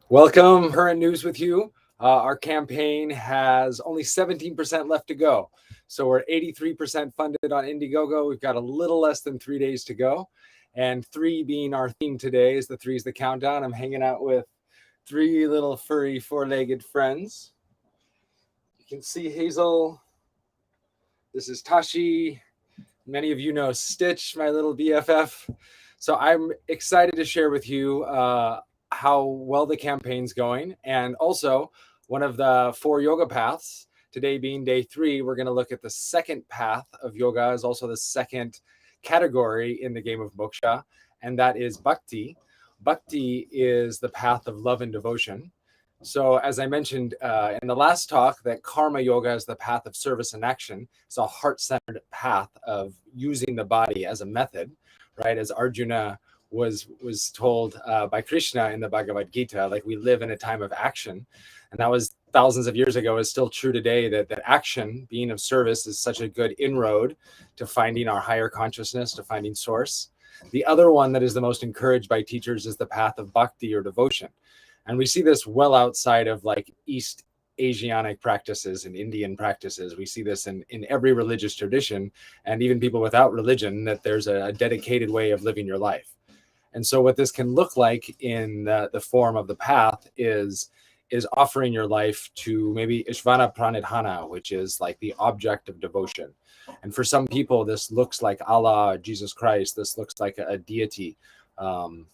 Welcome. Current news with you. Our campaign has only 17% left to go. So we're 83% funded on Indiegogo. We've got a little less than 3 days to go. And three being our theme today is the three's the countdown. I'm hanging out with three little furry four-legged friends. You can see Hazel. This is Tashi. Many of you know Stitch, my little BFF. So I'm excited to share with you how well the campaign's going. And also, one of the four yoga paths, today being day 3, we're going to look at the second path of yoga, is also the second category in the game of Moksha, and that is Bhakti. Bhakti is the path of love and devotion. So, as I mentioned in the last talk, that karma yoga is the path of service and action. It's a heart-centered path of using the body as a method, right? As Arjuna was told by Krishna in the Bhagavad Gita, like we live in a time of action, and that was thousands of years ago. Is still true today. That action, being of service, is such a good inroad to finding our higher consciousness, to finding source. The other one that is the most encouraged by teachers is the path of bhakti or devotion. And we see this well outside of like East Asianic practices and Indian practices. We see this in every religious tradition, and even people without religion, that there's a dedicated way of living your life. And so what this can look like in the form of the path is offering your life to maybe Ishvana Pranidhana, which is like the object of devotion. And for some people, this looks like Allah, Jesus Christ. This looks like a deity.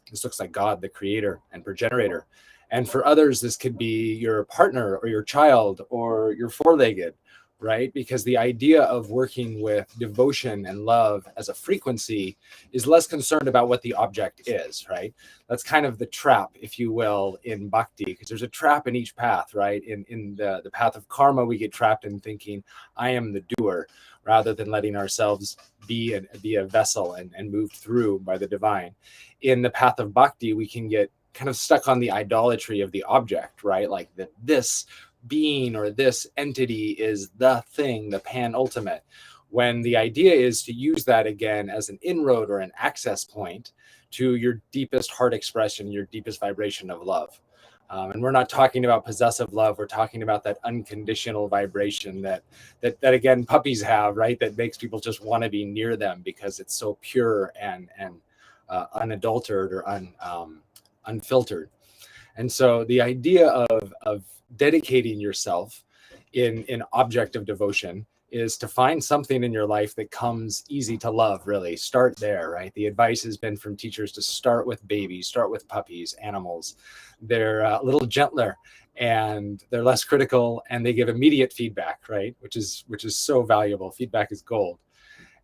This looks like God, the creator and progenitor. And for others, this could be your partner or your child or your four-legged, right? Because the idea of working with devotion and love as a frequency is less concerned about what the object is, right? That's kind of the trap, if you will, in bhakti, because there's a trap in each path, right? In the path of karma, we get trapped in thinking, I am the doer, rather than letting ourselves be a vessel and moved through by the divine. In the path of bhakti, we can get kind of stuck on the idolatry of the object, right? Like that this being or this entity is the thing, the pan ultimate, when the idea is to use that again as an inroad or an access point to your deepest heart expression, your deepest vibration of love. And we're not talking about possessive love. We're talking about that unconditional vibration that again puppies have, right? That makes people just want to be near them because it's so pure and unadulterated or unfiltered. And so the idea of dedicating yourself in object of devotion is to find something in your life that comes easy to love. Really start there, right? The advice has been from teachers to start with babies, start with puppies, animals. They're a little gentler and they're less critical, and they give immediate feedback, right? Which is so valuable. Feedback is gold.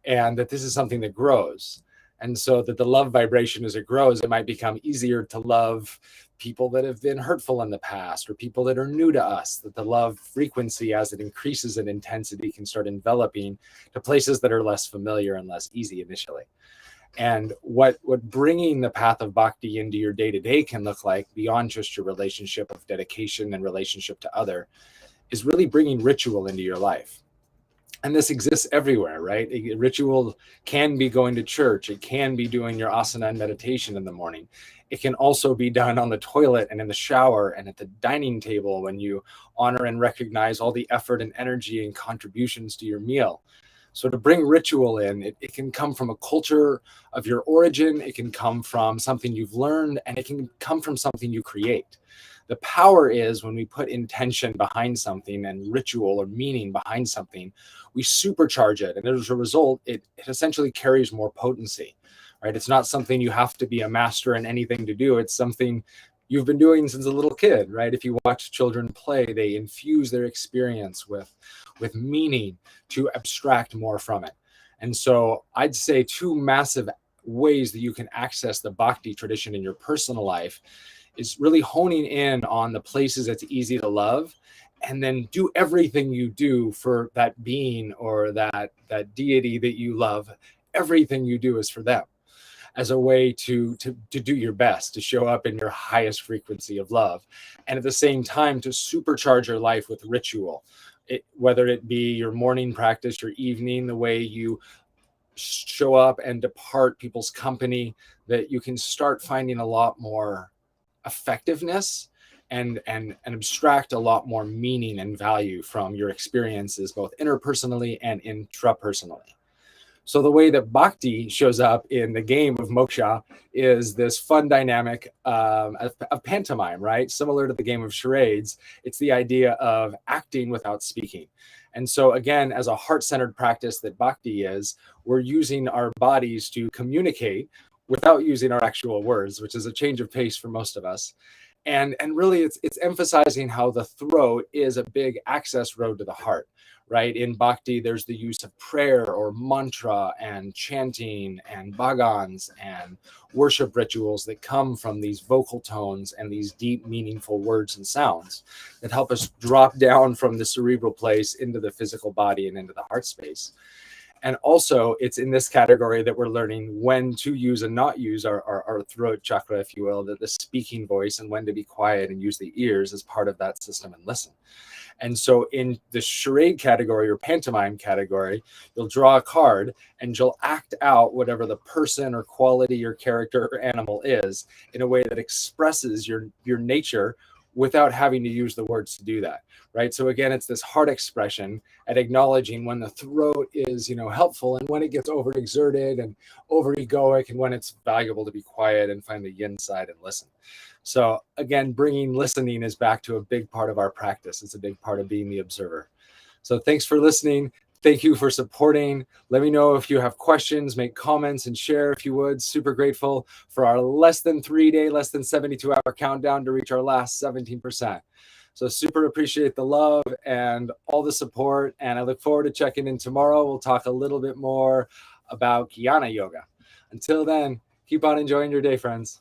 And that this is something that grows. And so that the love vibration, as it grows, it might become easier to love people that have been hurtful in the past or people that are new to us, that the love frequency, as it increases in intensity, can start enveloping to places that are less familiar and less easy initially. And what bringing the path of bhakti into your day-to-day can look like, beyond just your relationship of dedication and relationship to other, is really bringing ritual into your life. And this exists everywhere, right? A ritual can be going to church. It can be doing your asana and meditation in the morning. It can also be done on the toilet and in the shower and at the dining table when you honor and recognize all the effort and energy and contributions to your meal. So to bring ritual in, it can come from a culture of your origin. It can come from something you've learned, and it can come from something you create. The power is when we put intention behind something and ritual or meaning behind something, we supercharge it. And as a result, it essentially carries more potency, right? It's not something you have to be a master in anything to do. It's something you've been doing since a little kid, right? If you watch children play, they infuse their experience with meaning to abstract more from it. And so I'd say two massive ways that you can access the bhakti tradition in your personal life is really honing in on the places it's easy to love, and then do everything you do for that being or that deity that you love. Everything you do is for them, as a way to do your best, to show up in your highest frequency of love, and at the same time to supercharge your life with ritual. Whether it be your morning practice, your evening, the way you show up and depart people's company, that you can start finding a lot more effectiveness and abstract a lot more meaning and value from your experiences, both interpersonally and intrapersonally. So the way that bhakti shows up in the game of moksha is this fun dynamic of pantomime, right? Similar to the game of charades, it's the idea of acting without speaking. And so again, as a heart-centered practice that bhakti is, we're using our bodies to communicate without using our actual words, which is a change of pace for most of us. And really it's emphasizing how the throat is a big access road to the heart, right? In bhakti, there's the use of prayer or mantra and chanting and bhagans and worship rituals that come from these vocal tones and these deep, meaningful words and sounds that help us drop down from the cerebral place into the physical body and into the heart space. And also, it's in this category that we're learning when to use and not use our throat chakra, if you will, the speaking voice, and when to be quiet and use the ears as part of that system and listen. And so in the charade category or pantomime category, you'll draw a card and you'll act out whatever the person or quality or character or animal is in a way that expresses your nature without having to use the words to do that, right? So again, it's this heart expression at acknowledging when the throat is, helpful and when it gets overexerted and over egoic and when it's valuable to be quiet and find the yin side and listen. So again, bringing listening is back to a big part of our practice. It's a big part of being the observer. So thanks for listening. Thank you for supporting. Let me know if you have questions, make comments and share if you would. Super grateful for our less than 3-day, less than 72-hour countdown to reach our last 17%. So super appreciate the love and all the support. And I look forward to checking in tomorrow. We'll talk a little bit more about Jnana Yoga. Until then, keep on enjoying your day, friends.